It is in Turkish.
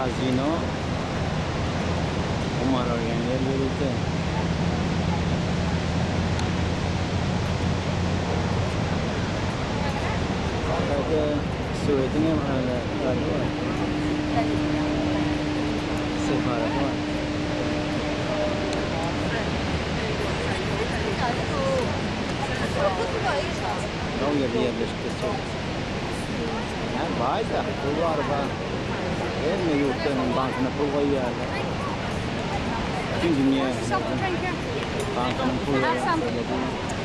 casino kumar oynayan yerleri de. Ada suwetnya mana ada sefarad var. Não ia ver das pessoas. Vai da, provar vai. Ne yurtların bankına provaya. Tüm dünya. Bankanın provaya.